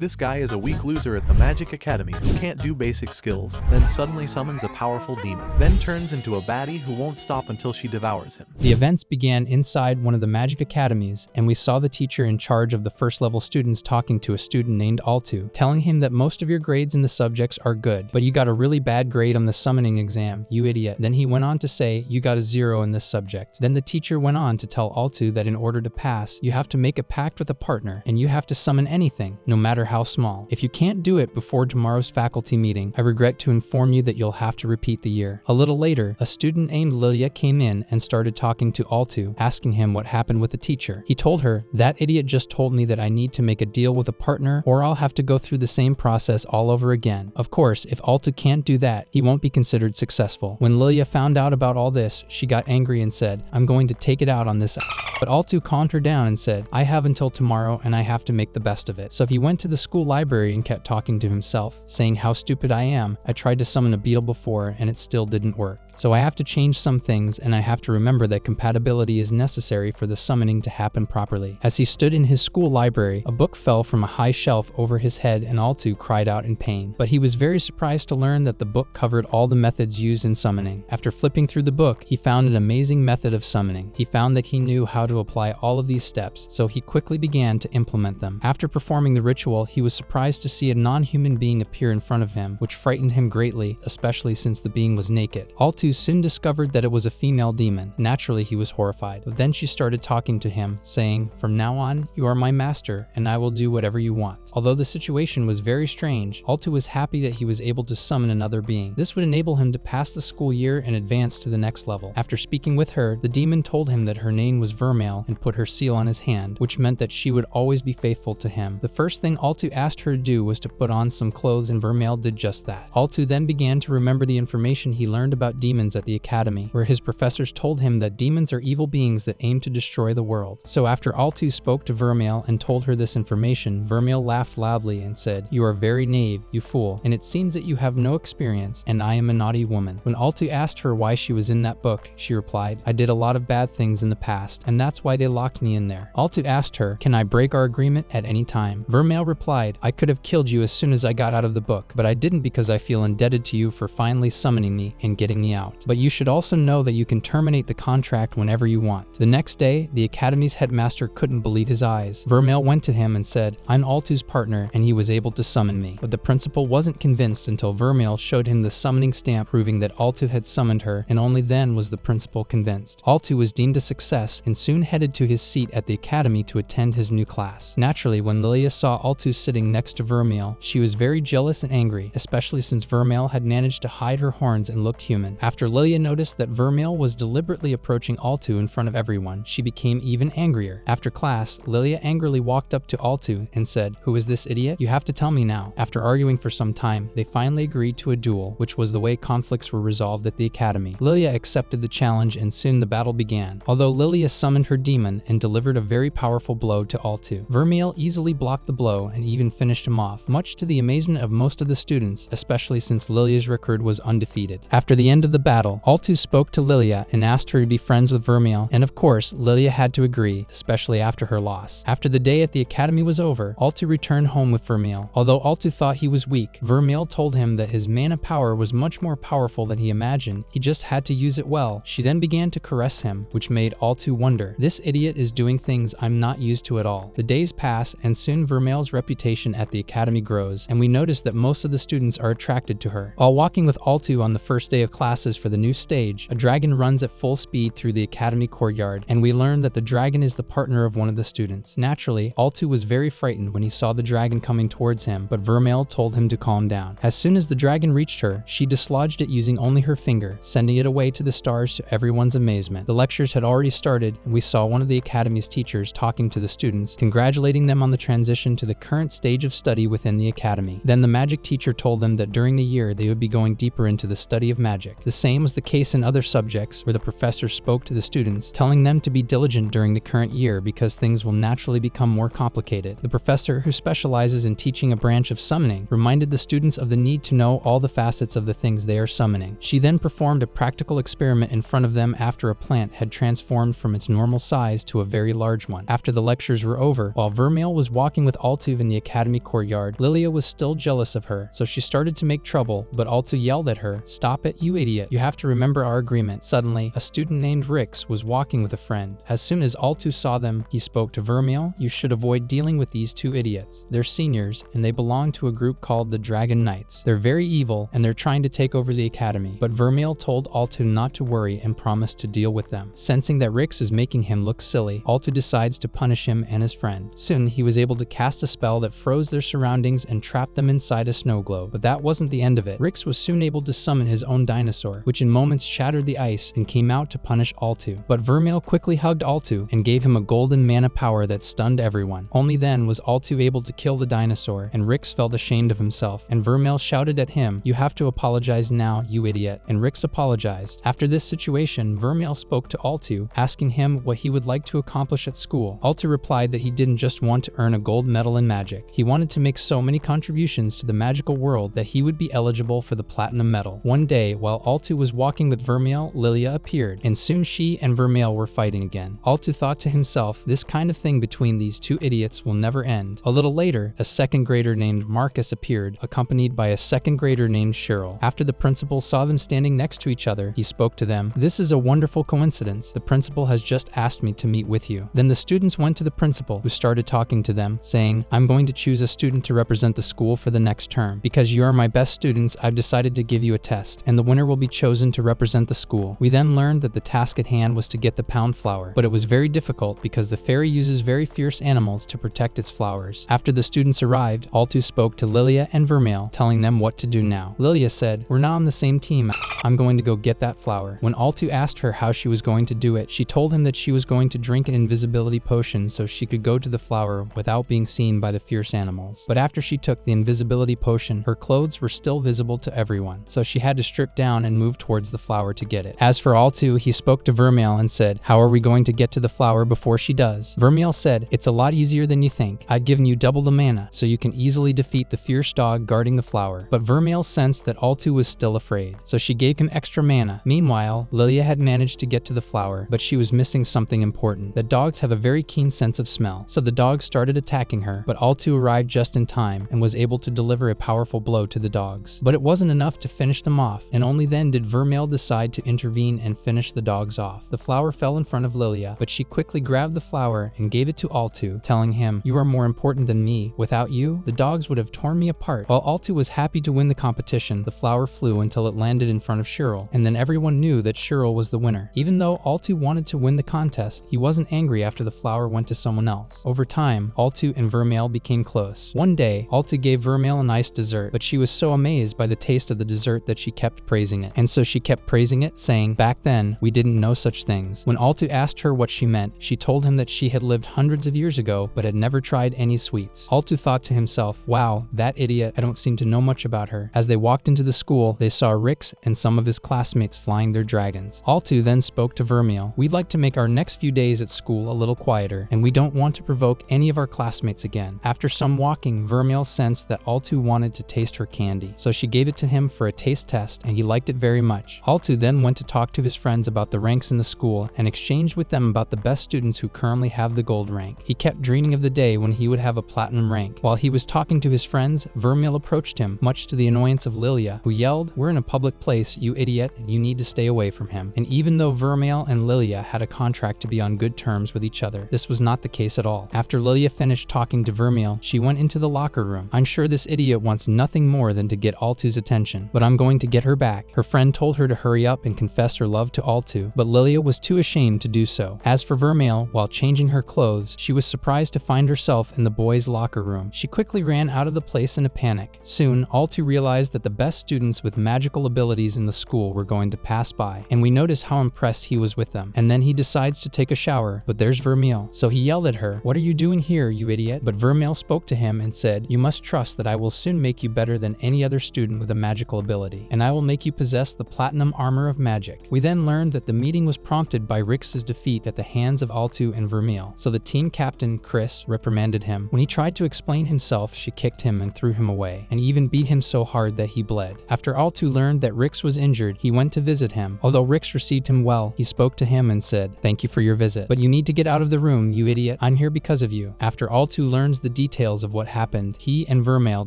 This guy is a weak loser at the Magic Academy who can't do basic skills, then suddenly summons a powerful demon, then turns into a baddie who won't stop until she devours him. The events began inside one of the Magic Academies, and we saw the teacher in charge of the first-level students talking to a student named Altu, telling him that most of your grades in the subjects are good, but you got a really bad grade on the summoning exam, you idiot. Then he went on to say, you got a 0 in this subject. Then the teacher went on to tell Altu that in order to pass, you have to make a pact with a partner, and you have to summon anything, no matter how small. If you can't do it before tomorrow's faculty meeting, I regret to inform you that you'll have to repeat the year. A little later, a student named Lilia came in and started talking to Altu, asking him what happened with the teacher. He told her, that idiot just told me that I need to make a deal with a partner or I'll have to go through the same process all over again. Of course, if Altu can't do that, he won't be considered successful. When Lilia found out about all this, she got angry and said, I'm going to take it out on this. But Altu calmed her down and said, I have until tomorrow and I have to make the best of it. So he went to the school library and kept talking to himself, saying how stupid I am. I tried to summon a beetle before and it still didn't work. So I have to change some things and I have to remember that compatibility is necessary for the summoning to happen properly. As he stood in his school library, a book fell from a high shelf over his head and Altu cried out in pain. But he was very surprised to learn that the book covered all the methods used in summoning. After flipping through the book, he found an amazing method of summoning. He found that he knew how to apply all of these steps, so he quickly began to implement them. After performing the ritual, he was surprised to see a non-human being appear in front of him, which frightened him greatly, especially since the being was naked. Altu soon discovered that it was a female demon. Naturally, he was horrified, but then she started talking to him, saying, from now on, you are my master, and I will do whatever you want. Although the situation was very strange, Altu was happy that he was able to summon another being. This would enable him to pass the school year and advance to the next level. After speaking with her, the demon told him that her name was Vermile and put her seal on his hand, which meant that she would always be faithful to him. The first thing Altu asked her to do was to put on some clothes, and Vermile did just that. Altu then began to remember the information he learned about demons at the academy, where his professors told him that demons are evil beings that aim to destroy the world. So after Altu spoke to Vermile and told her this information, Vermile laughed loudly and said, you are very naive, you fool, and it seems that you have no experience, and I am a naughty woman. When Altu asked her why she was in that book, she replied, I did a lot of bad things in the past, and that's why they locked me in there. Altu asked her, can I break our agreement at any time? Vermile replied, I could have killed you as soon as I got out of the book, but I didn't because I feel indebted to you for finally summoning me and getting me out. But you should also know that you can terminate the contract whenever you want. The next day, the academy's headmaster couldn't believe his eyes. Vermile went to him and said, I'm Altu's partner and he was able to summon me. But the principal wasn't convinced until Vermile showed him the summoning stamp proving that Altu had summoned her, and only then was the principal convinced. Altu was deemed a success and soon headed to his seat at the academy to attend his new class. Naturally, when Lilia saw Altu sitting next to Vermile, she was very jealous and angry, especially since Vermile had managed to hide her horns and looked human. After Lilia noticed that Vermile was deliberately approaching Altu in front of everyone, she became even angrier. After class, Lilia angrily walked up to Altu and said, who is this idiot? You have to tell me now. After arguing for some time, they finally agreed to a duel, which was the way conflicts were resolved at the academy. Lilia accepted the challenge and soon the battle began. Although Lilia summoned her demon and delivered a very powerful blow to Altu, Vermile easily blocked the blow and even finished him off, much to the amazement of most of the students, especially since Lilia's record was undefeated. After the end of the battle, Altu spoke to Lilia and asked her to be friends with Vermile, and of course, Lilia had to agree, especially after her loss. After the day at the academy was over, Altu returned home with Vermile. Although Altu thought he was weak, Vermile told him that his mana power was much more powerful than he imagined. He just had to use it well. She then began to caress him, which made Altu wonder, this idiot is doing things I'm not used to at all. The days pass, and soon Vermile's reputation at the academy grows, and we notice that most of the students are attracted to her. While walking with Altu on the first day of classes for the new stage, a dragon runs at full speed through the academy courtyard, and we learn that the dragon is the partner of one of the students. Naturally, Altu was very frightened when he saw the dragon coming towards him, but Vermile told him to calm down. As soon as the dragon reached her, she dislodged it using only her finger, sending it away to the stars to everyone's amazement. The lectures had already started, and we saw one of the academy's teachers talking to the students, congratulating them on the transition to the current stage of study within the academy. Then the magic teacher told them that during the year they would be going deeper into the study of magic. The same was the case in other subjects where the professor spoke to the students, telling them to be diligent during the current year because things will naturally become more complicated. The professor, who specializes in teaching a branch of summoning, reminded the students of the need to know all the facets of the things they are summoning. She then performed a practical experiment in front of them after a plant had transformed from its normal size to a very large one. After the lectures were over, while Vermile was walking with Altu in the academy courtyard, Lilia was still jealous of her, so she started to make trouble, but Altu yelled at her, "Stop it, you idiot. You have to remember our agreement." Suddenly, a student named Rix was walking with a friend. As soon as Altu saw them, he spoke to Vermile, "You should avoid dealing with these two idiots. They're seniors, and they belong to a group called the Dragon Knights. They're very evil, and they're trying to take over the academy." But Vermile told Altu not to worry and promised to deal with them. Sensing that Rix is making him look silly, Altu decides to punish him and his friend. Soon, he was able to cast a spell that froze their surroundings and trapped them inside a snow globe. But that wasn't the end of it. Rix was soon able to summon his own dinosaur, which in moments shattered the ice and came out to punish Altu. But Vermile quickly hugged Altu and gave him a golden mana power that stunned everyone. Only then was Altu able to kill the dinosaur, and Rix felt ashamed of himself, and Vermile shouted at him, "You have to apologize now, you idiot." And Rix apologized. After this situation, Vermile spoke to Altu, asking him what he would like to accomplish at school. Altu replied that he didn't just want to earn a gold medal in magic. He wanted to make so many contributions to the magical world that he would be eligible for the platinum medal. One day, while Altu was walking with Vermile, Lilia appeared, and soon she and Vermile were fighting again. Altu thought to himself, this kind of thing between these two idiots will never end. A little later, a second grader named Marcus appeared, accompanied by a second grader named Cheryl. After the principal saw them standing next to each other, he spoke to them, "This is a wonderful coincidence. The principal has just asked me to meet with you." Then the students went to the principal, who started talking to them, saying, "I'm going to choose a student to represent the school for the next term. Because you are my best students, I've decided to give you a test, and the winner will be chosen to represent the school." We then learned that the task at hand was to get the pound flower, but it was very difficult because the fairy uses very fierce animals to protect its flowers. After the students arrived, Altu spoke to Lilia and Vermile, telling them what to do now. Lilia said, "We're not on the same team. I'm going to go get that flower." When Altu asked her how she was going to do it, she told him that she was going to drink an invisibility potion so she could go to the flower without being seen by the fierce animals. But after she took the invisibility potion, her clothes were still visible to everyone, so she had to strip down and move towards the flower to get it. As for Altu, he spoke to Vermile and said, "How are we going to get to the flower before she does?" Vermile said, "It's a lot easier than you think. I've given you double the mana, so you can easily defeat the fierce dog guarding the flower." But Vermile sensed that Altu was still afraid, so she gave him extra mana. Meanwhile, Lilia had managed to get to the flower, but she was missing something important. The dogs have a very keen sense of smell, so the dogs started attacking her, but Altu arrived just in time and was able to deliver a powerful blow to the dogs. But it wasn't enough to finish them off, and only then did Vermile decide to intervene and finish the dogs off. The flower fell in front of Lilia, but she quickly grabbed the flower and gave it to Altu, telling him, "You are more important than me. Without you, the dogs would have torn me apart." While Altu was happy to win the competition, the flower flew until it landed in front of Cheryl, and then everyone knew that Cheryl was the winner. Even though Altu wanted to win the contest, he wasn't angry after the flower went to someone else. Over time, Altu and Vermile became close. One day, Altu gave Vermile a nice dessert, but she was so amazed by the taste of the dessert that she kept praising it. And so she kept praising it, saying, "Back then, we didn't know such things." When Altu asked her what she meant, she told him that she had lived hundreds of years ago, but had never tried any sweets. Altu thought to himself, "Wow, that idiot, I don't seem to know much about her." As they walked into the school, they saw Rix and some of his classmates flying their dragons. Altu then spoke to Vermile, "We'd like to make our next few days at school a little quieter, and we don't want to provoke any of our classmates again." After some walking, Vermile sensed that Altu wanted to taste her candy, so she gave it to him for a taste test, and he liked it very much. Altu then went to talk to his friends about the ranks in the school and exchanged with them about the best students who currently have the gold rank. He kept dreaming of the day when he would have a platinum rank. While he was talking to his friends, Vermile approached him, much to the annoyance of Lilia, who yelled, "We're in a public place, you idiot, and you need to stay away from him." And even though Vermile and Lilia had a contract to be on good terms with each other, this was not the case at all. After Lilia finished talking to Vermile, she went into the locker room. "I'm sure this idiot wants nothing more than to get Altu's attention, but I'm going to get her back." Her friend told her to hurry up and confess her love to Altu, but Lilia was too ashamed to do so. As for Vermile, while changing her clothes, she was surprised to find herself in the boys' locker room. She quickly ran out of the place in a panic. Soon, Altu realized that the best students with magical abilities in the school were going to pass by, and we noticed how impressed he was with them. And then he decides to take a shower, but there's Vermile. So he yelled at her, "What are you doing here, you idiot?" But Vermile spoke to him and said, "You must trust that I will soon make you better than any other student with a magical ability, and I will make you possess possessed the platinum armor of magic. We then learned that the meeting was prompted by Rix's defeat at the hands of Altu and Vermile, so the team captain, Chris, reprimanded him. When he tried to explain himself, she kicked him and threw him away, and even beat him so hard that he bled. After Altu learned that Rix was injured, he went to visit him. Although Rix received him well, he spoke to him and said, "Thank you for your visit, but you need to get out of the room, you idiot. I'm here because of you." After Altu learns the details of what happened, he and Vermile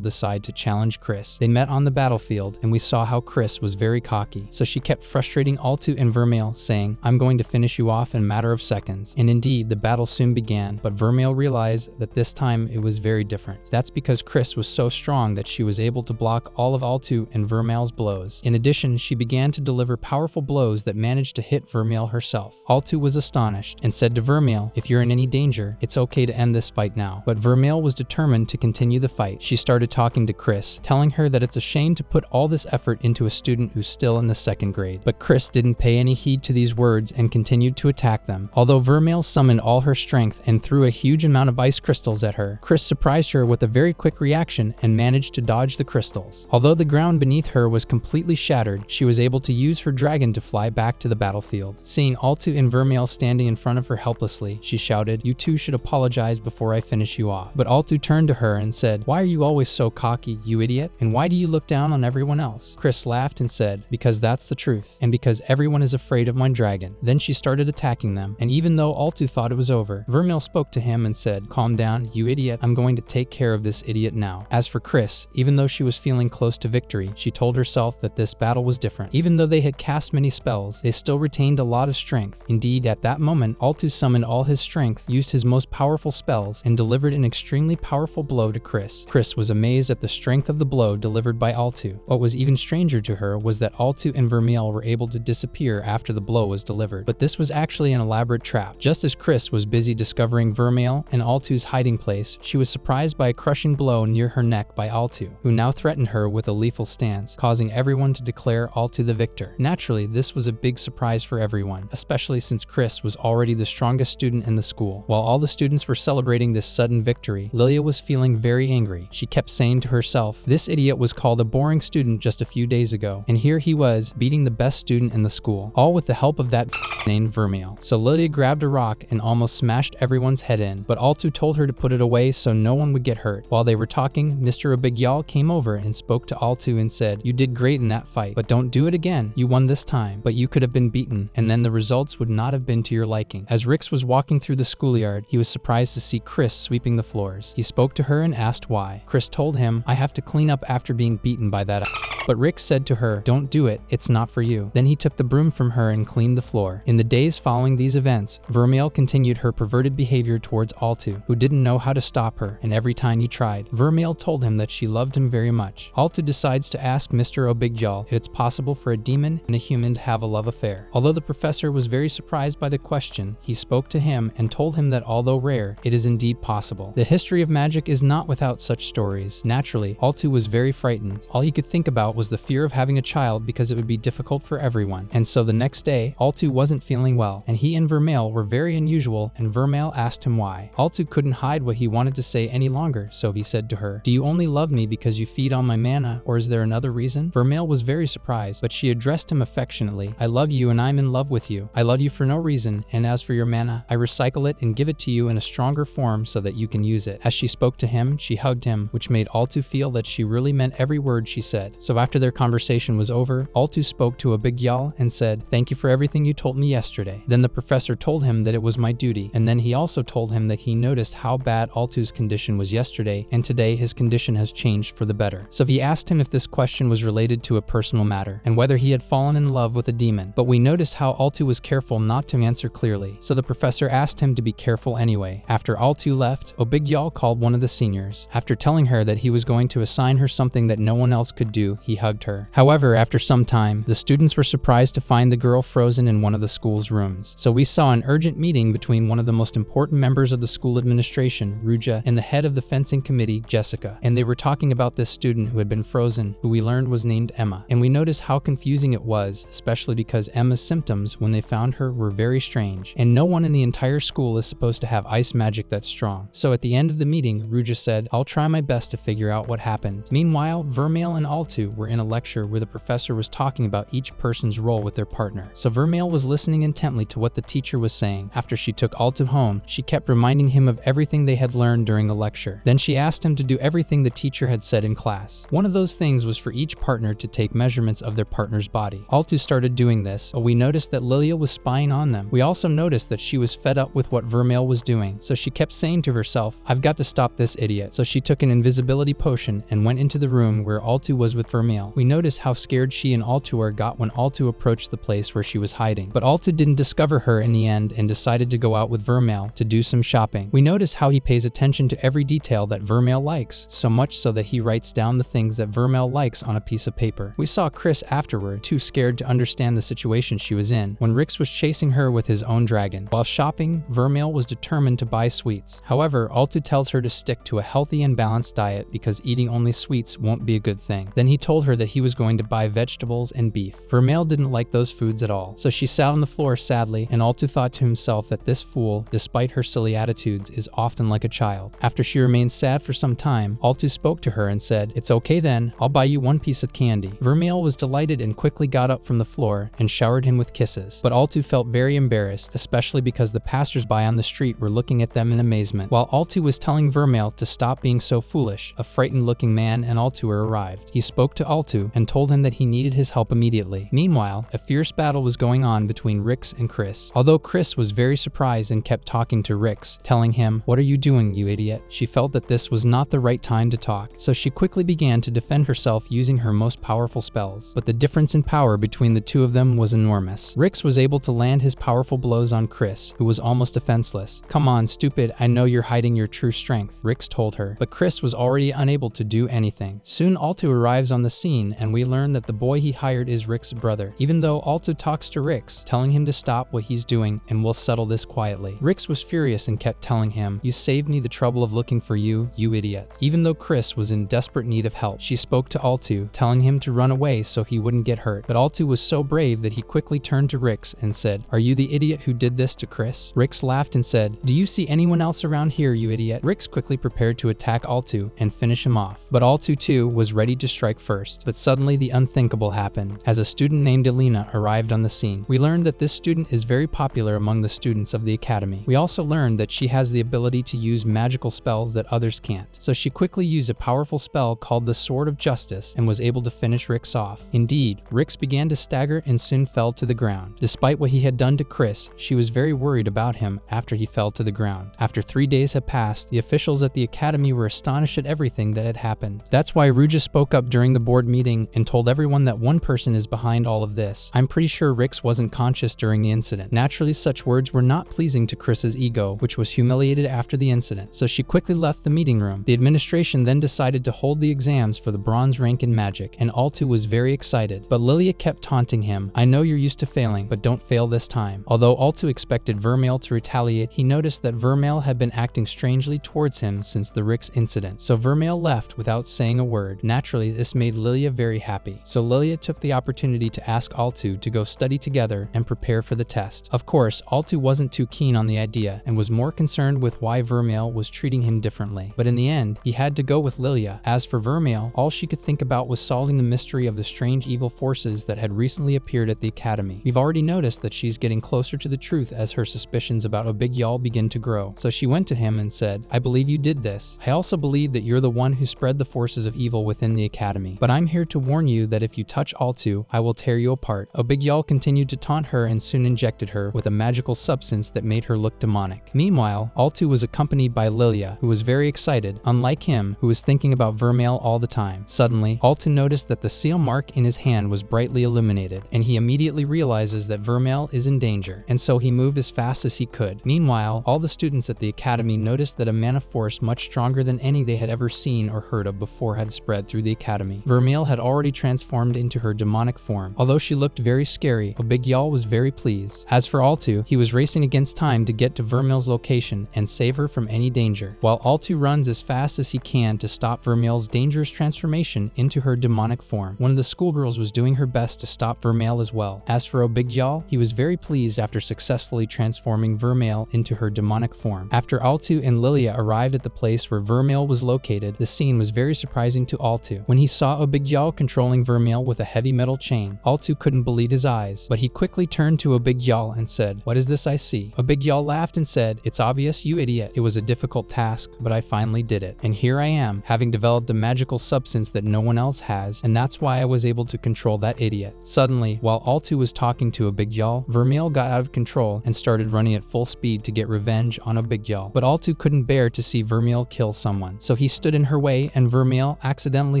decide to challenge Chris. They met on the battlefield, and we saw how Chris was very cocky, so she kept frustrating Altu and Vermile, saying, "I'm going to finish you off in a matter of seconds." And indeed, the battle soon began, but Vermile realized that this time it was very different. That's because Chris was so strong that she was able to block all of Altu and Vermile's blows. In addition, she began to deliver powerful blows that managed to hit Vermile herself. Altu was astonished and said to Vermile, "If you're in any danger, it's okay to end this fight now." But Vermile was determined to continue the fight. She started talking to Chris, telling her that it's a shame to put all this effort into a student who's still in the 2nd grade. But Chris didn't pay any heed to these words and continued to attack them. Although Vermile summoned all her strength and threw a huge amount of ice crystals at her, Chris surprised her with a very quick reaction and managed to dodge the crystals. Although the ground beneath her was completely shattered, she was able to use her dragon to fly back to the battlefield. Seeing Altu and Vermile standing in front of her helplessly, she shouted, "You two should apologize before I finish you off." But Altu turned to her and said, "Why are you always so cocky, you idiot? And why do you look down on everyone else?" Chris laughed and said, "Because that's the truth, and because everyone is afraid of my dragon." Then she started attacking them, and even though Altu thought it was over, Vermile spoke to him and said, "Calm down, you idiot. I'm going to take care of this idiot now." As for Chris, even though she was feeling close to victory, she told herself that this battle was different. Even though they had cast many spells, they still retained a lot of strength. Indeed, at that moment, Altu summoned all his strength, used his most powerful spells, and delivered an extremely powerful blow to Chris. Chris was amazed at the strength of the blow delivered by Altu. What was even stranger to her was that Altu and Vermile were able to disappear after the blow was delivered. But this was actually an elaborate trap. Just as Chris was busy discovering Vermile and Altu's hiding place, she was surprised by a crushing blow near her neck by Altu, who now threatened her with a lethal stance, causing everyone to declare Altu the victor. Naturally, this was a big surprise for everyone, especially since Chris was already the strongest student in the school. While all the students were celebrating this sudden victory, Lilia was feeling very angry. She kept saying to herself, "This idiot was called a boring student just a few days ago, and here he was, beating the best student in the school, all with the help of that named Vermile." So Lilia grabbed a rock and almost smashed everyone's head in, but Altu told her to put it away so no one would get hurt. While they were talking, Mr. Obigyal came over and spoke to Altu and said, "You did great in that fight, but don't do it again. You won this time, but you could have been beaten, and then the results would not have been to your liking." As Rix was walking through the schoolyard, he was surprised to see Chris sweeping the floors. He spoke to her and asked why. Chris told him, "I have to clean up after being beaten by that." But Rix said to her, "Don't do it, it's not for you." Then he took the broom from her and cleaned the floor. In the days following these events, Vermile continued her perverted behavior towards Altu, who didn't know how to stop her, and every time he tried, Vermile told him that she loved him very much. Altu decides to ask Mr. Obigyal if it's possible for a demon and a human to have a love affair. Although the professor was very surprised by the question, he spoke to him and told him that although rare, it is indeed possible. The history of magic is not without such stories. Naturally, Altu was very frightened. All he could think about was the fear of having a child because it would be difficult for everyone. And so the next day, Altu wasn't feeling well, and he and Vermile were very unusual, and Vermile asked him why. Altu couldn't hide what he wanted to say any longer, so he said to her, "Do you only love me because you feed on my mana, or is there another reason?" Vermile was very surprised, but she addressed him affectionately. "I love you and I'm in love with you. I love you for no reason, and as for your mana, I recycle it and give it to you in a stronger form so that you can use it." As she spoke to him, she hugged him, which made Altu feel that she really meant every word she said. So after their conversation was over, Altu spoke to Obigyal and said, "Thank you for everything you told me yesterday." Then the professor told him that it was my duty, and then he also told him that he noticed how bad Altu's condition was yesterday, and today his condition has changed for the better. So he asked him if this question was related to a personal matter, and whether he had fallen in love with a demon. But we noticed how Altu was careful not to answer clearly, so the professor asked him to be careful anyway. After Altu left, Obigyal called one of the seniors. After telling her that he was going to assign her something that no one else could do, he hugged her. However, after some time, the students were surprised to find the girl frozen in one of the school's rooms. So we saw an urgent meeting between one of the most important members of the school administration, Ruja, and the head of the fencing committee, Jessica. And they were talking about this student who had been frozen, who we learned was named Emma. And we noticed how confusing it was, especially because Emma's symptoms when they found her were very strange. And no one in the entire school is supposed to have ice magic that strong. So at the end of the meeting, Ruja said, "I'll try my best to figure out what happened." Meanwhile, Vermile and Altu were were in a lecture where the professor was talking about each person's role with their partner. So Vermile was listening intently to what the teacher was saying. After she took Altu home, she kept reminding him of everything they had learned during the lecture. Then she asked him to do everything the teacher had said in class. One of those things was for each partner to take measurements of their partner's body. Altu started doing this, but we noticed that Lilia was spying on them. We also noticed that she was fed up with what Vermile was doing, so she kept saying to herself, "I've got to stop this idiot." So she took an invisibility potion and went into the room where Altu was with Vermile. We noticed how scared she and Altuar got when Altu approached the place where she was hiding. But Altu didn't discover her in the end and decided to go out with Vermile to do some shopping. We notice how he pays attention to every detail that Vermile likes, so much so that he writes down the things that Vermile likes on a piece of paper. We saw Chris afterward, too scared to understand the situation she was in, when Rix was chasing her with his own dragon. While shopping, Vermile was determined to buy sweets. However, Altu tells her to stick to a healthy and balanced diet because eating only sweets won't be a good thing. Then he told her that he was going to buy vegetables and beef. Vermile didn't like those foods at all, so she sat on the floor sadly, and Altu thought to himself that this fool, despite her silly attitudes, is often like a child. After she remained sad for some time, Altu spoke to her and said, "It's okay then, I'll buy you one piece of candy." Vermile was delighted and quickly got up from the floor and showered him with kisses. But Altu felt very embarrassed, especially because the passers-by on the street were looking at them in amazement. While Altu was telling Vermile to stop being so foolish, a frightened-looking man and Altuar arrived. He spoke to Altu and told him that he needed his help immediately. Meanwhile, a fierce battle was going on between Rix and Chris. Although Chris was very surprised and kept talking to Rix, telling him, "What are you doing, you idiot?" She felt that this was not the right time to talk, so she quickly began to defend herself using her most powerful spells. But the difference in power between the two of them was enormous. Rix was able to land his powerful blows on Chris, who was almost defenseless. "Come on, stupid, I know you're hiding your true strength," Rix told her. But Chris was already unable to do anything. Soon Altu arrives on the scene and we learn that the boy he hired is Rix's brother. Even though Altu talks to Rix, telling him to stop what he's doing and we'll settle this quietly. Rix was furious and kept telling him, "You saved me the trouble of looking for you, you idiot." Even though Chris was in desperate need of help, she spoke to Altu, telling him to run away so he wouldn't get hurt. But Altu was so brave that he quickly turned to Rix and said, "Are you the idiot who did this to Chris?" Rix laughed and said, "Do you see anyone else around here, you idiot?" Rix quickly prepared to attack Altu and finish him off. But Altu too was ready to strike first. But suddenly the unthinkable happened. As a student named Elena arrived on the scene, we learned that this student is very popular among the students of the academy. We also learned that she has the ability to use magical spells that others can't. So she quickly used a powerful spell called the Sword of Justice and was able to finish Rix off. Indeed, Rix began to stagger and soon fell to the ground. Despite what he had done to Chris, she was very worried about him after he fell to the ground. After 3 days had passed, the officials at the academy were astonished at everything that had happened. That's why Ruja spoke up during the board meeting and told everyone that one person is behind all of this. I'm pretty sure Rix wasn't conscious during the incident. Naturally, such words were not pleasing to Chris's ego, which was humiliated after the incident, so she quickly left the meeting room. The administration then decided to hold the exams for the bronze rank in magic, and Altu was very excited. But Lilia kept taunting him, "I know you're used to failing, but don't fail this time." Although Altu expected Vermile to retaliate, he noticed that Vermile had been acting strangely towards him since the Rix incident, so Vermile left without saying a word. Naturally, this made Lilia very happy, so Lilia took the opportunity to ask Altu to go study together and prepare for the test. Of course, Altu wasn't too keen on the idea and was more concerned with why Vermile was treating him differently. But in the end, he had to go with Lilia. As for Vermile, all she could think about was solving the mystery of the strange evil forces that had recently appeared at the academy. We've already noticed that she's getting closer to the truth as her suspicions about Abigyal begin to grow. So she went to him and said, "I believe you did this. I also believe that you're the one who spread the forces of evil within the academy. But I'm here to warn you that if you touch Altu, I will tear you apart." Abigyal continued to taunt her and soon injected her with a magical substance that made her look demonic. Meanwhile, Altu was accompanied by Lilia, who was very excited, unlike him, who was thinking about Vermile all the time. Suddenly, Altu noticed that the seal mark in his hand was brightly illuminated, and he immediately realizes that Vermile is in danger, and so he moved as fast as he could. Meanwhile, all the students at the academy noticed that a mana force much stronger than any they had ever seen or heard of before had spread through the academy. Vermile had already transformed into her demonic form. Although she looked very scary, Abigyal was very pleased. As for Altu, he was racing against time to get to Vermile's location and save her from any danger, while Altu runs as fast as he can to stop Vermile's dangerous transformation into her demonic form. One of the schoolgirls was doing her best to stop Vermile as well. As for Abigyal, he was very pleased after successfully transforming Vermile into her demonic form. After Altu and Lilia arrived at the place where Vermile was located, the scene was very surprising to Altu. When he saw Abigyal controlling Vermile with a heavy metal chain. Altu couldn't believe his eyes, but he quickly turned to Abigyal and said, "What is this I see?" Abigyal laughed and said, "It's obvious, you idiot. It was a difficult task, but I finally did it. And here I am, having developed a magical substance that no one else has, and that's why I was able to control that idiot." Suddenly, while Altu was talking to Abigyal, Vermile got out of control and started running at full speed to get revenge on Abigyal. But Altu couldn't bear to see Vermile kill someone, so he stood in her way and Vermile accidentally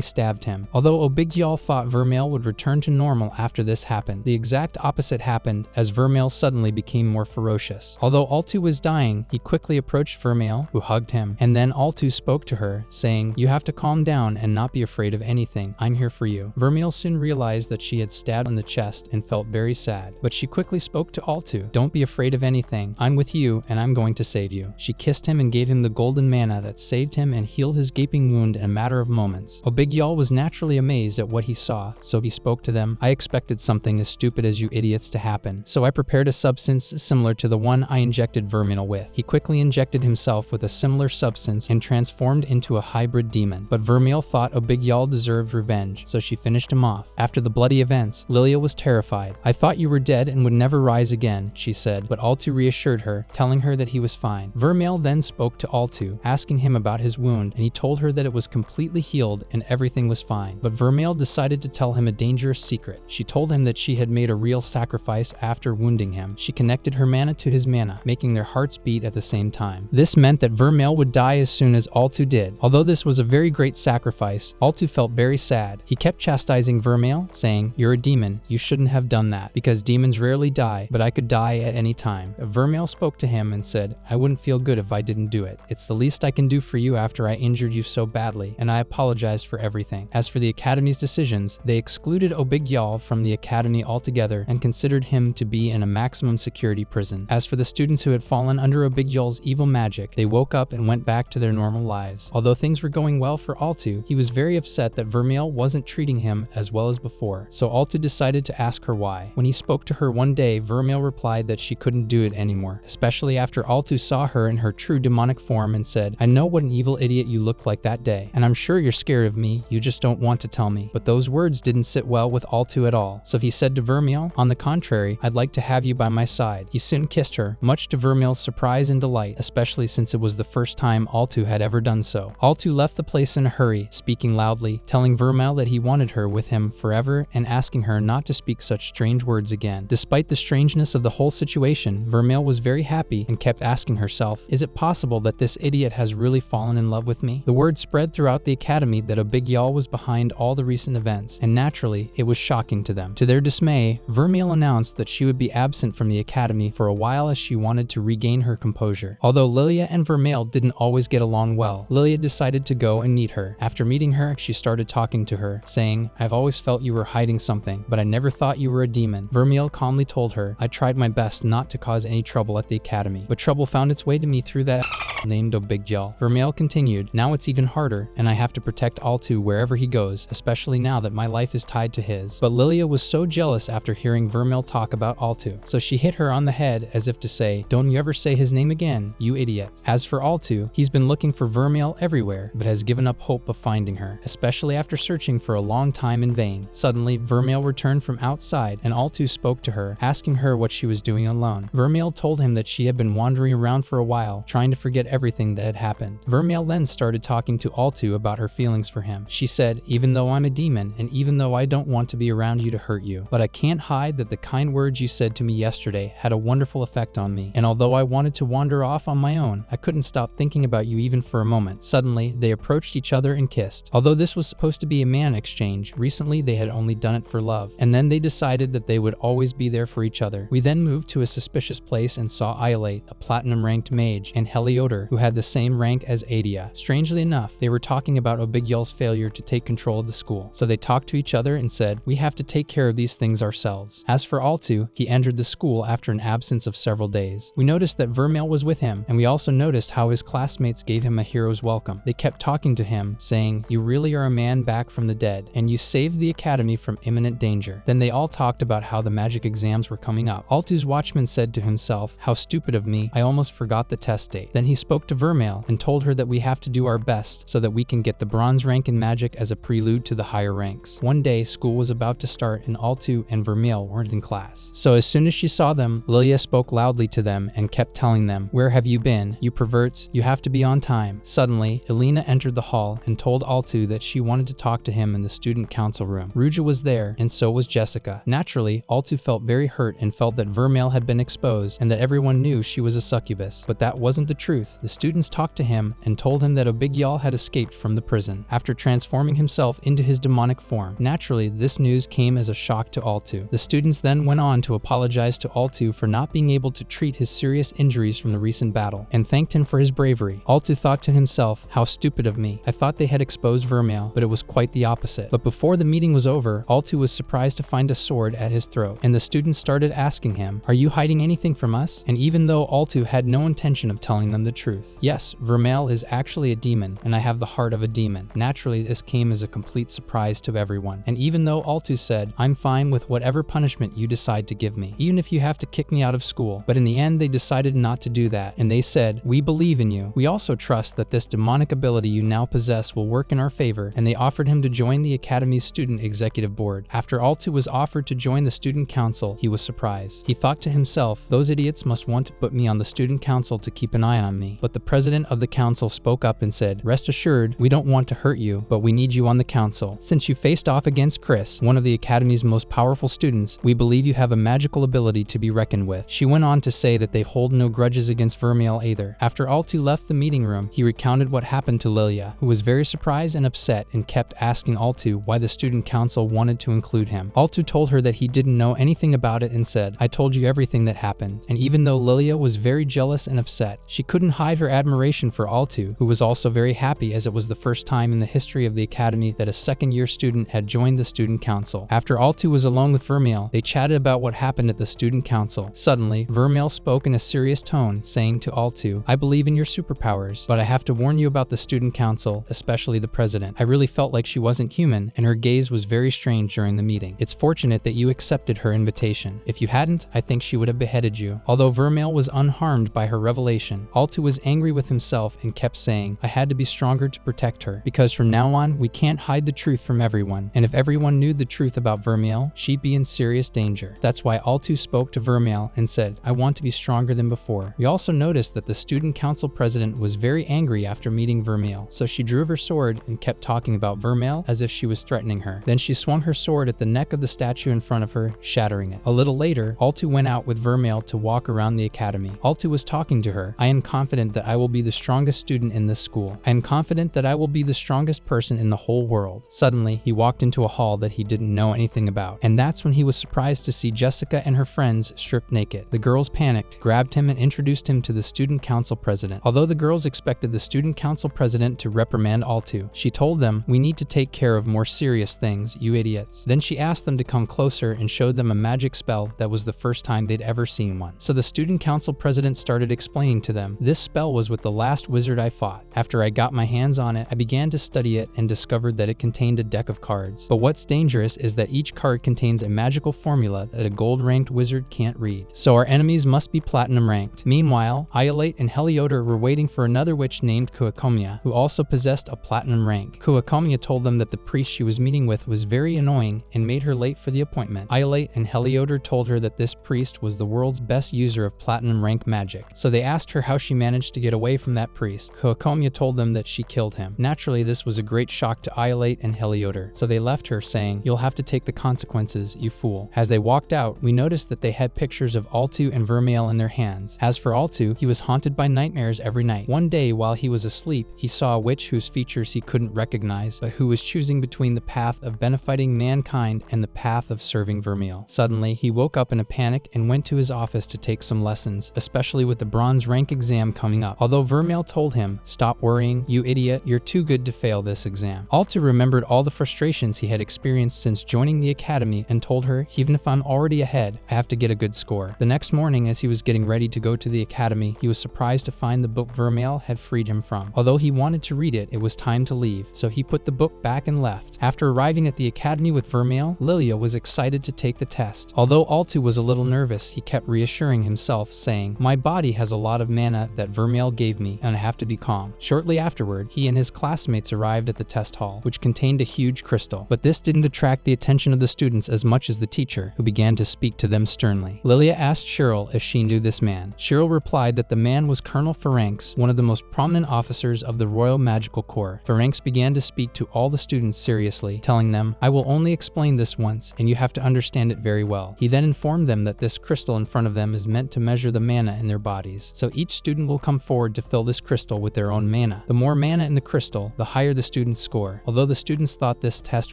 stabbed him. Although Abigyal thought Vermile would return to normal after this happened, the exact opposite happened as Vermile suddenly became more ferocious. Although Altu was dying, he quickly approached Vermile, who hugged him, and then Altu spoke to her, saying, "You have to calm down and not be afraid of anything. I'm here for you." Vermile soon realized that she had stabbed in the chest and felt very sad, but she quickly spoke to Altu, "Don't be afraid of anything. I'm with you and I'm going to save you." She kissed him and gave him the golden mana that saved him and healed his gaping wound in a matter of moments. Abigyal was naturally amazed at what he saw, so he spoke to them, "I expected something as stupid as you idiots to happen, so I prepared a substance similar to the one I injected Vermile with." He quickly injected himself with a similar substance and transformed into a hybrid demon, but Vermile thought Abigyal deserved revenge, so she finished him off. After the bloody events, Lilia was terrified. "I thought you were dead and would never rise again," she said, but Altu reassured her, telling her that he was fine. Vermile then spoke to Altu, asking him about his wound, and he told her that it was completely healed and everything was fine. But Vermile decided to tell him a dangerous secret. She told him that she had made a real sacrifice after wounding him. She connected her mana to his mana, making their hearts beat at the same time. This meant that Vermile would die as soon as Altu did. Although this was a very great sacrifice, Altu felt very sad. He kept chastising Vermile, saying, "You're a demon. You shouldn't have done that, because demons rarely die, but I could die at any time." Vermile spoke to him and said, "I wouldn't feel good if I didn't do it. It's the least I can do for you after I injured you so badly, and I apologize for everything." As for the Academy's decisions, they excluded Abigyal from the Academy altogether and considered him to be in a maximum security prison. As for the students who had fallen under Abigyal's evil magic, they woke up and went back to their normal lives. Although things were going well for Altu, he was very upset that Vermile wasn't treating him as well as before, so Altu decided to ask her why. When he spoke to her one day, Vermile replied that she couldn't do it anymore, especially after Altu saw her in her true demonic form and said, "I know what an evil idiot you looked like that day, and I'm sure you're scared of me, you just don't want to tell me." But those words didn't sit well with Altu at all, so he said to Vermile, "On the contrary, I'd like to have you by my side." He soon kissed her, much to Vermile's surprise and delight, especially since it was the first time Altu had ever done so. Altu left the place in a hurry, speaking loudly, telling Vermile that he wanted her with him forever and asking her not to speak such strange words again. Despite the strangeness of the whole situation, Vermile was very happy and kept asking herself, "Is it possible that this idiot has really fallen in love with me?" The word spread throughout the Academy that Abigyal was behind all the recent events, and naturally, it was shocking to them. To their dismay, Vermile announced that she would be absent from the Academy for a while as she wanted to regain her composure. Although Lilia and Vermile didn't always get along well, Lilia decided to go and meet her. After meeting her, she started talking to her, saying, "I've always felt you were hiding something, but I never thought you were a demon." Vermile calmly told her, "I tried my best not to cause any trouble at the Academy, but trouble found its way to me through that named Abigyal." Vermile continued, "Now it's even harder, and I have to protect Altu wherever he goes, especially now that my life is tied to his." But Lilia was so jealous after hearing Vermile talk about Altu, so she hit her on the head as if to say, "Don't you ever say his name again, you idiot." As for Altu, he's been looking for Vermile everywhere, but has given up hope of finding her, especially after searching for a long time in vain. Suddenly, Vermile returned from outside, and Altu spoke to her, asking her what she was doing alone. Vermile told him that she had been wandering around for a while, trying to forget everything that had happened. Vermile then started talking to Altu about her feelings for him. She said, "Even though I'm a demon, and even though I don't want to be around you to hurt you, but I can't hide that the kind words you said to me yesterday had a wonderful effect on me, and although I wanted to wander off on my own, I couldn't stop thinking about you even for a moment." Suddenly, they approached each other and kissed. Although this was supposed to be a man exchange, recently they had only done it for love, and then they decided that they would always be there for each other. We then moved to a suspicious place and saw Iolate, a platinum-ranked mage, and Heliodor, who had the same rank as Adia. Strangely enough, they were talking about Abigyal's failure to take control of the school, so they talked to each other and said, "We have to take care of these things ourselves." As for Altu, he entered the school after an absence of several days. We noticed that Vermile was with him, and we also noticed how his classmates gave him a hero's welcome. They kept talking to him, saying, "You really are a man back from the dead, and you saved the Academy from imminent danger." Then they all talked about how the magic exams were coming up. Altu's watchman said to himself, "How stupid of me, I almost forgot the test date." Then he spoke spoke to Vermile and told her that we have to do our best so that we can get the bronze rank in magic as a prelude to the higher ranks. One day, school was about to start and Altu and Vermile weren't in class. So as soon as she saw them, Lilia spoke loudly to them and kept telling them, "Where have you been? You perverts, you have to be on time." Suddenly, Elena entered the hall and told Altu that she wanted to talk to him in the student council room. Ruja was there, and so was Jessica. Naturally, Altu felt very hurt and felt that Vermile had been exposed and that everyone knew she was a succubus. But that wasn't the truth. The students talked to him and told him that Obigyal had escaped from the prison after transforming himself into his demonic form. Naturally, this news came as a shock to Altu. The students then went on to apologize to Altu for not being able to treat his serious injuries from the recent battle and thanked him for his bravery. Altu thought to himself, "How stupid of me. I thought they had exposed Vermile, but it was quite the opposite." But before the meeting was over, Altu was surprised to find a sword at his throat, and the students started asking him, "Are you hiding anything from us?" And even though Altu had no intention of telling them the truth. Yes, Vermile is actually a demon, and I have the heart of a demon. Naturally, this came as a complete surprise to everyone. And even though Altu said, "I'm fine with whatever punishment you decide to give me, even if you have to kick me out of school," but in the end they decided not to do that, and they said, "We believe in you. We also trust that this demonic ability you now possess will work in our favor," and they offered him to join the Academy's student executive board. After Altu was offered to join the student council, he was surprised. He thought to himself, "Those idiots must want to put me on the student council to keep an eye on me." But the president of the council spoke up and said, "Rest assured, we don't want to hurt you, but we need you on the council. Since you faced off against Chris, one of the Academy's most powerful students, we believe you have a magical ability to be reckoned with." She went on to say that they hold no grudges against Vermile either. After Altu left the meeting room, he recounted what happened to Lilia, who was very surprised and upset and kept asking Altu why the student council wanted to include him. Altu told her that he didn't know anything about it and said, "I told you everything that happened." And even though Lilia was very jealous and upset, she couldn't hide her admiration for Altu, who was also very happy as it was the first time in the history of the Academy that a second-year student had joined the student council. After Altu was alone with Vermile, they chatted about what happened at the student council. Suddenly, Vermile spoke in a serious tone, saying to Altu, "I believe in your superpowers, but I have to warn you about the student council, especially the president. I really felt like she wasn't human, and her gaze was very strange during the meeting. It's fortunate that you accepted her invitation. If you hadn't, I think she would have beheaded you." Although Vermile was unharmed by her revelation, Altu was angry with himself and kept saying, "I had to be stronger to protect her, because from now on, we can't hide the truth from everyone, and if everyone knew the truth about Vermile, she'd be in serious danger." That's why Altu spoke to Vermile and said, "I want to be stronger than before." We also noticed that the student council president was very angry after meeting Vermile, so she drew her sword and kept talking about Vermile as if she was threatening her. Then she swung her sword at the neck of the statue in front of her, shattering it. A little later, Altu went out with Vermile to walk around the academy. Altu was talking to her, "I am confident that I will be the strongest student in this school. I am confident that I will be the strongest person in the whole world." Suddenly, he walked into a hall that he didn't know anything about, and that's when he was surprised to see Jessica and her friends stripped naked. The girls panicked, grabbed him and introduced him to the student council president. Although the girls expected the student council president to reprimand Altu, she told them, "We need to take care of more serious things, you idiots." Then she asked them to come closer and showed them a magic spell that was the first time they'd ever seen one. So the student council president started explaining to them, "This spell was with the last wizard I fought. After I got my hands on it, I began to study it and discovered that it contained a deck of cards. But what's dangerous is that each card contains a magical formula that a gold-ranked wizard can't read. So our enemies must be platinum ranked." Meanwhile, Iolate and Heliodor were waiting for another witch named Kuakomia, who also possessed a platinum rank. Kuakomia told them that the priest she was meeting with was very annoying and made her late for the appointment. Iolate and Heliodor told her that this priest was the world's best user of platinum rank magic, so they asked her how she managed to get away from that priest. Kuakomia told them that she killed him. Naturally, this was a great shock to Iolate and Heliodor, so they left her saying, "You'll have to take the consequences, you fool." As they walked out, we noticed that they had pictures of Altu and Vermile in their hands. As for Altu, he was haunted by nightmares every night. One day, while he was asleep, he saw a witch whose features he couldn't recognize, but who was choosing between the path of benefiting mankind and the path of serving Vermile. Suddenly, he woke up in a panic and went to his office to take some lessons, especially with the bronze rank exam coming up. Although Vermile told him, "Stop worrying, you idiot, you're too good to fail this exam." Altu remembered all the frustrations he had experienced since joining the academy and told her, "Even if I'm already ahead, I have to get a good score." The next morning, as he was getting ready to go to the academy, he was surprised to find the book Vermile had freed him from. Although he wanted to read it, it was time to leave, so he put the book back and left. After arriving at the academy with Vermile, Lilia was excited to take the test. Although Altu was a little nervous, he kept reassuring himself, saying, "My body has a lot of mana that Vermile gave me, and I have to be calm. Shortly afterward, he and his classmates arrived at the test hall, which contained a huge crystal. But this didn't attract the attention of the students as much as the teacher, who began to speak to them sternly. Lilia asked Cheryl if she knew this man. Cheryl replied that the man was Colonel Pharynx, one of the most prominent officers of the Royal Magical Corps. Pharynx began to speak to all the students seriously, telling them, "I will only explain this once, and you have to understand it very well." He then informed them that this crystal in front of them is meant to measure the mana in their bodies. So each student will come forward to fill this crystal with their own mana. The more mana in the crystal, the higher the students score. Although the students thought this test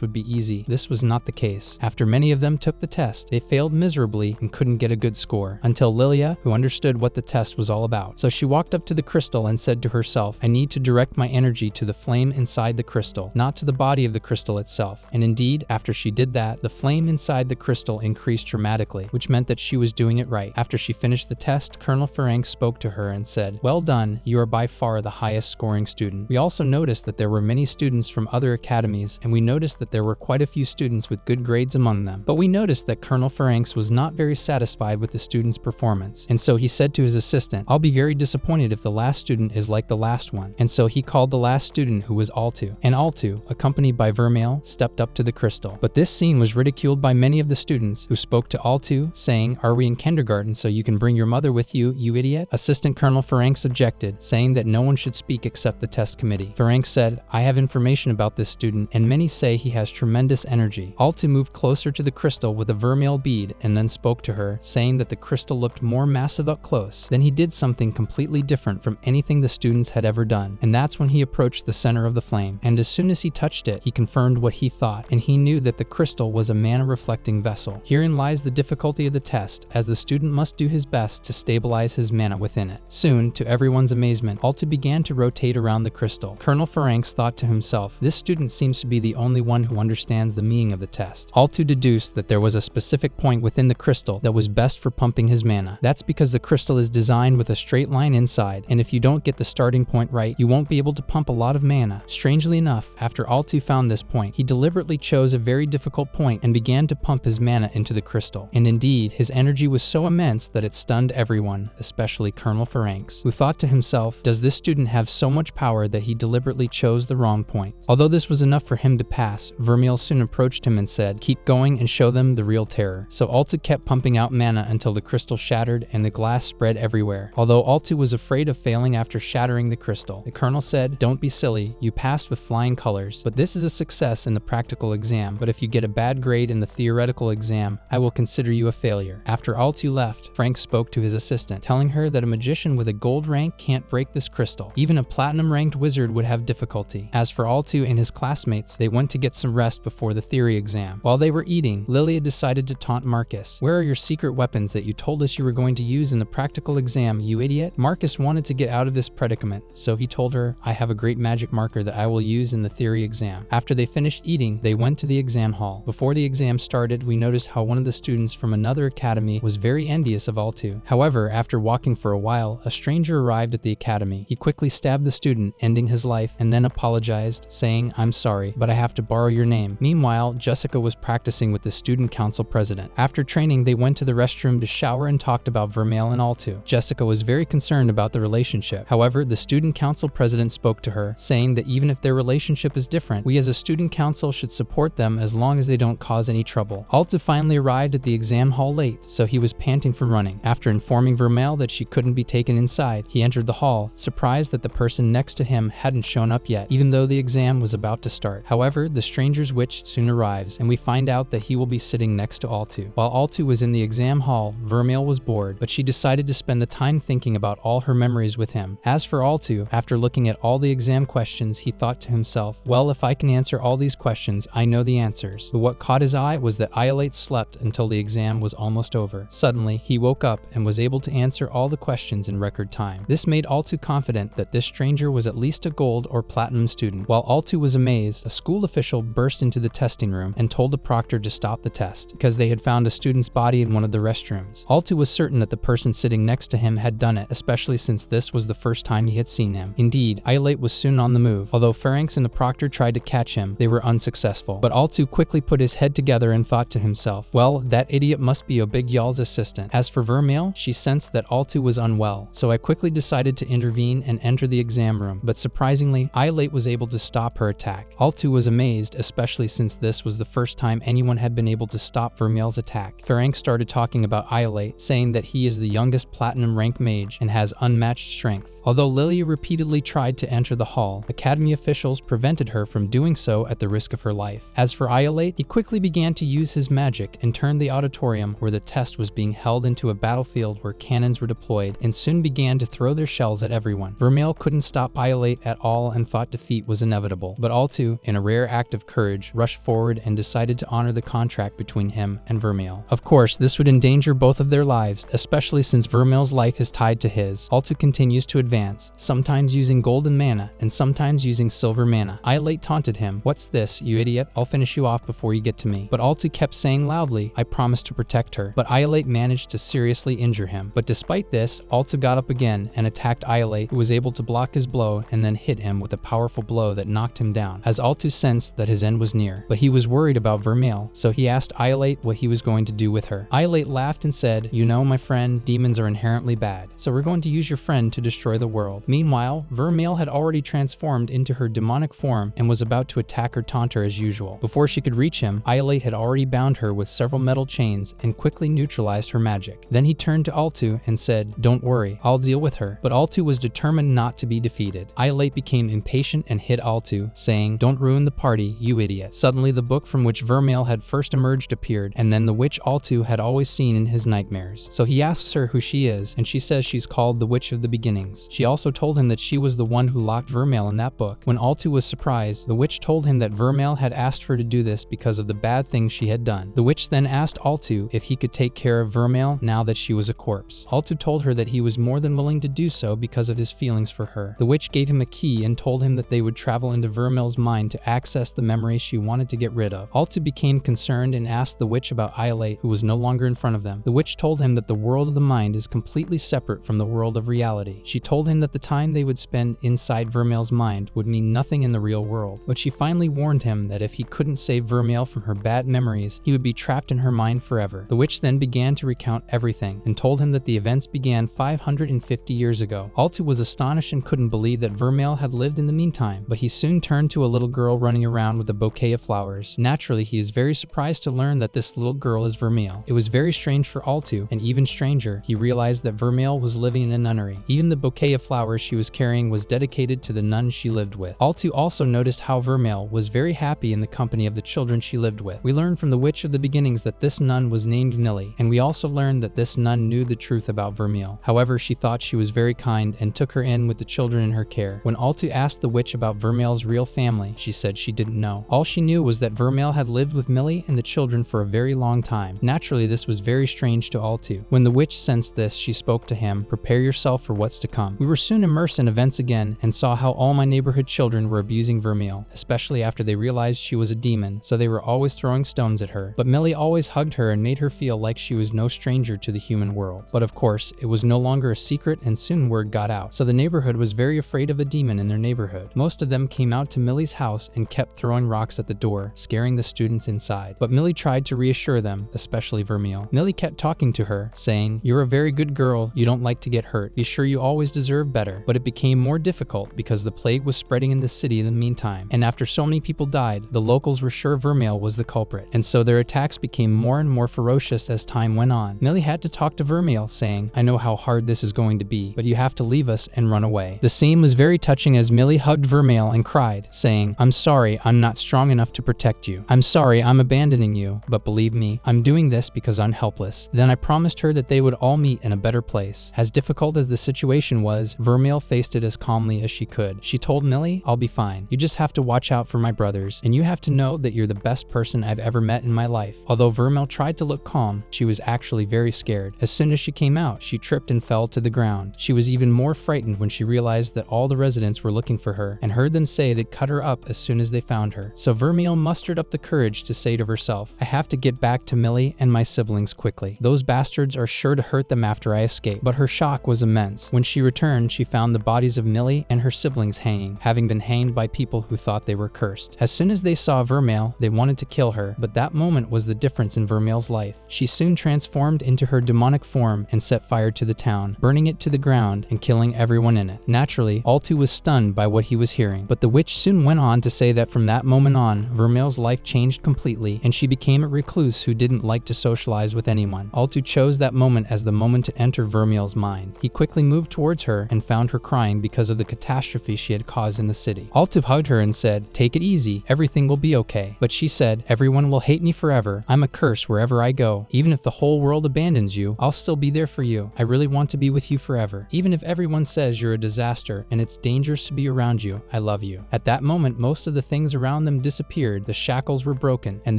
would be easy, this was not the case. After many of them took the test, they failed miserably and couldn't get a good score, until Lilia, who understood what the test was all about. So she walked up to the crystal and said to herself, "I need to direct my energy to the flame inside the crystal, not to the body of the crystal itself." And indeed, after she did that, the flame inside the crystal increased dramatically, which meant that she was doing it right. After she finished the test, Colonel Pharynx spoke to her and said, "Well done, you are by far the highest scoring student." We also noticed that there were many students from other academies, and we noticed that there were quite a few students with good grades among them. But we noticed that Colonel Pharynx was not very satisfied with the student's performance, and so he said to his assistant, "I'll be very disappointed if the last student is like the last one." And so he called the last student, who was Altu. And Altu, accompanied by Vermile, stepped up to the crystal. But this scene was ridiculed by many of the students, who spoke to Altu, saying, "Are we in kindergarten so you can bring your mother with you, you idiot?" Assistant Colonel Pharynx objected, saying that no one should speak except the test committee. Pharynx said, "I have information about this student, and many say he has tremendous energy." Altu moved closer to the crystal with a Vermile bead and then spoke to her, saying that the crystal looked more massive up close. Then he did something completely different from anything the students had ever done, and that's when he approached the center of the flame. And as soon as he touched it, he confirmed what he thought, and he knew that the crystal was a mana-reflecting vessel. Herein lies the difficulty of the test, as the student must do his best to stabilize his mana within it. Soon, to everyone's amazement, Altu began to rotate around the crystal. Colonel Pharynx thought to himself, "This student seems to be the only one who understands the meaning of the test." Altu deduced that there was a specific point within the crystal that was best for pumping his mana. That's because the crystal is designed with a straight line inside, and if you don't get the starting point right, you won't be able to pump a lot of mana. Strangely enough, after Altu found this point, he deliberately chose a very difficult point and began to pump his mana into the crystal. And indeed, his energy was so immense that it stunned everyone, especially Colonel Pharynx, who thought to himself, "Does this student have so much power that he deliberately chose the wrong point?" Although this was enough for him to pass, Vermile soon approached him and said, "Keep going and show them the real terror." So Altu kept pumping out mana until the crystal shattered and the glass spread everywhere. Although Altu was afraid of failing after shattering the crystal, the colonel said, "Don't be silly, you passed with flying colors, but this is a success in the practical exam, but if you get a bad grade in the theoretical exam, I will consider you a failure." After Altu left, Frank spoke to his assistant, telling her that a magician with a gold rank can't break this crystal. Even a platinum-ranked wizard would have difficulty. As for Altu and his classmates, they went to get some rest before the theory exam. While they were eating, Lilia decided to taunt Marcus. "Where are your secret weapons that you told us you were going to use in the practical exam, you idiot?" Marcus wanted to get out of this predicament, so he told her, "I have a great magic marker that I will use in the theory exam." After they finished eating, they went to the exam hall. Before the exam started, we noticed how one of the students from another academy was very envious of Altu. However, after walking for a while, a stranger arrived at the academy. He quickly stabbed the student, ending his life, and then apologized, saying, "I'm sorry, but I have to borrow your name." Meanwhile, Jessica was practicing with the student council president. After training, they went to the restroom to shower and talked about Vermile and Altu. Jessica was very concerned about the relationship. However, the student council president spoke to her, saying that even if their relationship is different, we as a student council should support them as long as they don't cause any trouble. Altu finally arrived at the exam hall late, so he was panting from running. After informing Vermile that she couldn't be taken inside, he entered the hall, surprised that the person next to him hadn't shown up yet, even though the exam was about to start. However, the stranger's witch soon arrives, and we find out that he will be sitting next to Altu. While Altu was in the exam hall, Vermile was bored, but she decided to spend the time thinking about all her memories with him. As for Altu, after looking at all the exam questions, he thought to himself, "Well, if I can answer all these questions, I know the answers." But what caught his eye was that Iolate slept until the exam was almost over. Suddenly, he woke up and was able to answer all the questions in record time. This made Altu confident that this stranger was at least a gold or platinum student. While Altu was amazed, a school official burst into the testing room and told the proctor to stop the test because they had found a student's body in one of the restrooms. Altu was certain that the person sitting next to him had done it, especially since this was the first time he had seen him. Indeed, Iolate was soon on the move. Although Pharynx and the proctor tried to catch him, they were unsuccessful. But Altu quickly put his head together and thought to himself, "Well, that idiot must be Obigyal's assistant." As for Vermile, she sensed that Altu was unwell, so I quickly quickly decided to intervene and enter the exam room, but surprisingly, Iolate was able to stop her attack. Altu was amazed, especially since this was the first time anyone had been able to stop Vermile's attack. Ferenc started talking about Iolate, saying that he is the youngest platinum rank mage and has unmatched strength. Although Lilia repeatedly tried to enter the hall, Academy officials prevented her from doing so at the risk of her life. As for Iolate, he quickly began to use his magic and turned the auditorium where the test was being held into a battlefield where cannons were deployed and soon began to throw their shells at everyone. Vermile couldn't stop Iolate at all and thought defeat was inevitable, but Altu, in a rare act of courage, rushed forward and decided to honor the contract between him and Vermile. Of course, this would endanger both of their lives, especially since Vermile's life is tied to his. Altu continues to advance, sometimes using golden mana and sometimes using silver mana. Iolate taunted him, "What's this, you idiot? I'll finish you off before you get to me." But Altu kept saying loudly, "I promise to protect her." But Iolate managed to seriously injure him. But despite this, Altu got up again and attacked Iolate, who was able to block his blow and then hit him with a powerful blow that knocked him down, as Altu sensed that his end was near. But he was worried about Vermile, so he asked Iolate what he was going to do with her. Iolate laughed and said, "You know, my friend, demons are inherently bad, so we're going to use your friend to destroy the world." Meanwhile, Vermile had already transformed into her demonic form and was about to attack her taunter as usual. Before she could reach him, Iolate had already bound her with several metal chains and quickly neutralized her magic. Then he turned to Altu and said, "Don't worry, I'll deal with her." But Altu was determined not to be defeated. Iolate became impatient and hit Altu, saying, "Don't ruin the party, you idiot." Suddenly, the book from which Vermile had first emerged appeared, and then the witch Altu had always seen in his nightmares. So he asks her who she is, and she says she's called the Witch of the Beginnings. She also told him that she was the one who locked Vermile in that book. When Altu was surprised, the witch told him that Vermile had asked her to do this because of the bad things she had done. The witch then asked Altu if he could take care of Vermile now that she was a corpse. Altu told her that he was more than willing to do so because of his feelings for her. The witch gave him a key and told him that they would travel into Vermile's mind to access the memories she wanted to get rid of. Altu became concerned and asked the witch about Iolate, who was no longer in front of them. The witch told him that the world of the mind is completely separate from the world of reality. She told him that the time they would spend inside Vermile's mind would mean nothing in the real world, but she finally warned him that if he couldn't save Vermile from her bad memories, he would be trapped in her mind forever. The witch then began to recount everything and told him that the events began 550 years ago. Altu was astonished and couldn't believe that Vermile had lived in the meantime, but he soon turned to a little girl running around with a bouquet of flowers. Naturally, he is very surprised to learn that this little girl is Vermile. It was very strange for Altu, and even stranger, he realized that Vermile was living in a nunnery. Even the bouquet of flowers she was carrying was dedicated to the nun she lived with. Altu also noticed how Vermile was very happy in the company of the children she lived with. We learned from the Witch of the Beginnings that this nun was named Nili, and we also learned that this nun knew the truth about Vermile. However, she thought she was very kind and took her in with the children in her care. When Altu asked the witch about Vermile's real family, she said she didn't know. All she knew was that Vermile had lived with Millie and the children for a very long time. Naturally, this was very strange to Altu. When the witch sensed this, she spoke to him, "Prepare yourself for what's to come." We were soon immersed in events again and saw how all my neighborhood children were abusing Vermile, especially after they realized she was a demon, so they were always throwing stones at her. But Millie always hugged her and made her feel like she was no stranger to the human world. But of course, it was no longer a secret and soon word got out, so the neighborhood was very afraid of a demon in their neighborhood. Most of them came out to Millie's house and kept throwing rocks at the door, scaring the students inside. But Millie tried to reassure them, especially Vermile. Millie kept talking to her, saying, "You're a very good girl, you don't like to get hurt, be sure you always deserve better." But it became more difficult because the plague was spreading in the city in the meantime, and after so many people died, the locals were sure Vermile was the culprit, and so their attacks became more and more ferocious as time went on. Millie had to talk to Vermile, saying, "I know how hard this is going to be, but you have to leave us and run away." The scene was very touching as Millie hugged Vermile and cried, saying, "I'm sorry, I'm not strong enough to protect you. I'm sorry, I'm abandoning you, but believe me, I'm doing this because I'm helpless." Then I promised her that they would all meet in a better place. As difficult as the situation was, Vermile faced it as calmly as she could. She told Millie, "I'll be fine. You just have to watch out for my brothers, and you have to know that you're the best person I've ever met in my life." Although Vermile tried to look calm, she was actually very scared. As soon as she came out, she tripped and fell to the ground. She was even more frightened when she realized that all the residents were looking for her and heard them say they'd cut her up as soon as they found her. So Vermile mustered up the courage to say to herself, "I have to get back to Millie and my siblings quickly. Those bastards are sure to hurt them after I escape." But her shock was immense. When she returned, she found the bodies of Millie and her siblings hanging, having been hanged by people who thought they were cursed. As soon as they saw Vermile, they wanted to kill her, but that moment was the difference in Vermile's life. She soon transformed into her demonic form and set fire to the town, burning it to the ground and killing everyone in it. Naturally, Altu was stunned by what he was hearing, but the witch soon went on to say that from that moment on, Vermile's life changed completely and she became a recluse who didn't like to socialize with anyone. Altu chose that moment as the moment to enter Vermile's mind. He quickly moved towards her and found her crying because of the catastrophe she had caused in the city. Altu hugged her and said, "Take it easy, everything will be okay." But she said, "Everyone will hate me forever. I'm a curse wherever I go. Even if the whole world abandons you, I'll still be there for you. I really want to be with you forever. Even if everyone says you're a disaster and it's dangerous to be around you, I love you." At that moment, most of the things around them disappeared, the shackles were broken, and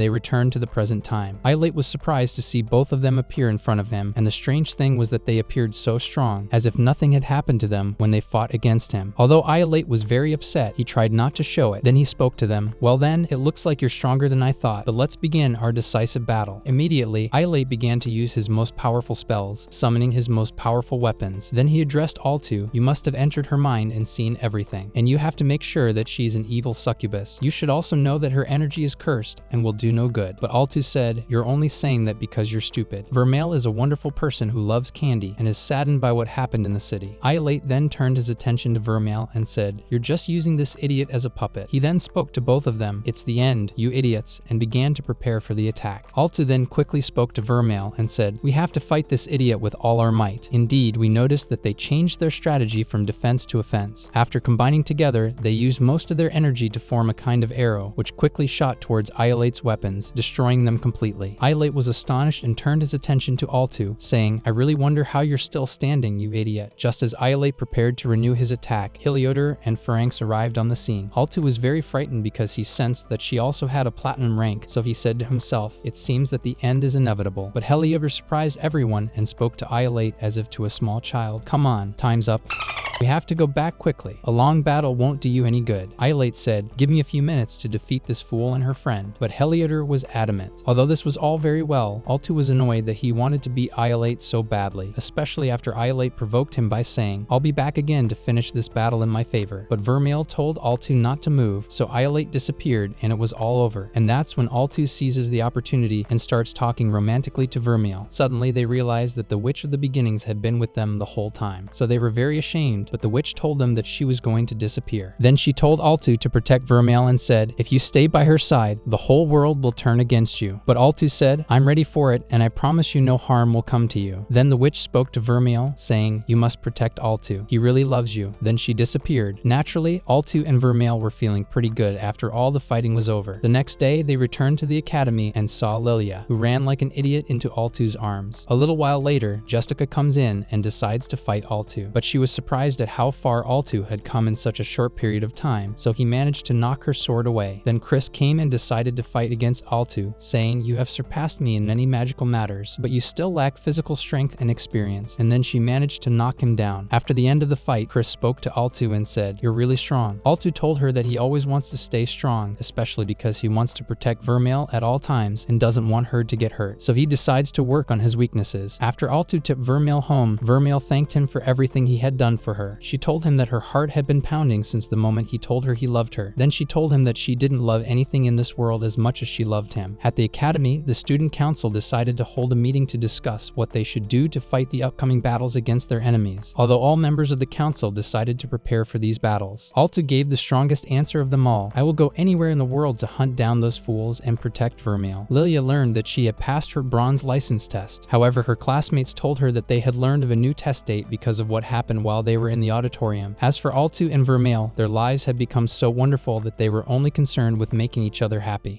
they returned to the present time. Iolate was surprised to see both of them appear in front of him, and the strange thing was that they appeared so strong, as if nothing had happened to them when they fought against him. Although Iolate was very upset, he tried not to show it. Then he spoke to them. "Well then, it looks like you're stronger than I thought, but let's begin our decisive battle." Immediately, Iolate began to use his most powerful spells, summoning his most powerful weapons. Then he addressed Altu. "You must have entered her mind and seen everything, and you have to make sure that she's an evil succubus. You should also know that her energy is cursed and will do no good." But Altu said, "You're only saying that because you're stupid. Vermile is a wonderful person who loves candy and is saddened by what happened in the city." Iolate then turned his attention to Vermile and said, "You're just using this idiot as a puppet." He then spoke to both of them. "It's the end, you idiots," and began to prepare for the attack. Altu then quickly spoke to Vermile and said, "We have to fight this idiot with all our might." Indeed, we noticed that they changed their strategy from defense to offense. After combining together, they used most of their energy to form a kind of arrow, which quickly shot towards Iolate's weapons, destroying them completely. Iolate was astonished and turned his attention to Altu, saying, "I really wonder how you're still standing, you idiot." Just as Iolate prepared to renew his attack, Heliodor and Pharynx arrived on the scene. Altu was very frightened because he sensed that she also had a platinum rank, so he said to himself, "It seems that the end is inevitable." But Heliodor surprised everyone and spoke to Iolate as if to a small child. "Come on, time's up. We have to go back quickly. A long battle won't do you any good." Iolate said, "Give me a few minutes to defeat this fool and her friend." But Heliodor was adamant. Although this was all very well, Altu was annoyed that he wanted to beat Iolate so badly, especially after Iolate provoked him by saying, "I'll be back again to finish this battle in my favor." But Vermile told Altu not to move, so Iolate disappeared and it was all over. And that's when Altu seizes the opportunity and starts talking romantically to Vermile. Suddenly they realized that the Witch of the Beginnings had been with them the whole time. So they were very ashamed, but the witch told them that she was going to disappear. Then she told Altu to protect Vermile and said, "If you stay by her side, the whole world will turn against you." But Altu said, "I'm ready for it, and I promise you no harm will come to you." Then the witch spoke to Vermile, saying, "You must protect Altu. He really loves you." Then she disappeared. Naturally, Altu and Vermile were feeling pretty good after all the fighting was over. The next day, they returned to the academy and saw Lilia, who ran like an idiot into Altu's arms. A little while later, Jessica comes in and decides to fight Altu, but she was surprised at how far Altu had come in such a short period of time, so he managed to knock her sword away. Then Chris came and decided to fight against Altu, saying, "You have surpassed me in many magical matters, but you still lack physical strength and experience." And then she managed to knock him down. After the end of the fight, Chris spoke to Altu and said, "You're really strong." Altu told her that he always wants to stay strong, especially because he wants to protect Vermile at all times and doesn't want her to get hurt. So he decides to work on his weaknesses. After Altu took Vermile home, Vermile thanked him for everything he had done for her. She told him that her heart had been pounding since the moment he told her he loved her. Then she told him that she didn't love anything in this world as much as she loved him. At the academy, the student council decided to hold a meeting to discuss what they should do to fight the upcoming battles against their enemies. Although all members of the council decided to prepare for these battles, Altu gave the strongest answer of them all. "I will go anywhere in the world to hunt down those fools and protect Vermile." Lilia learned that she had passed her bronze license test. However, her classmates told her that they had learned of a new test date because of what happened while they were in the auditorium. As for Altu and Vermile, their lives had become so wonderful that they were only concerned with making each other happy.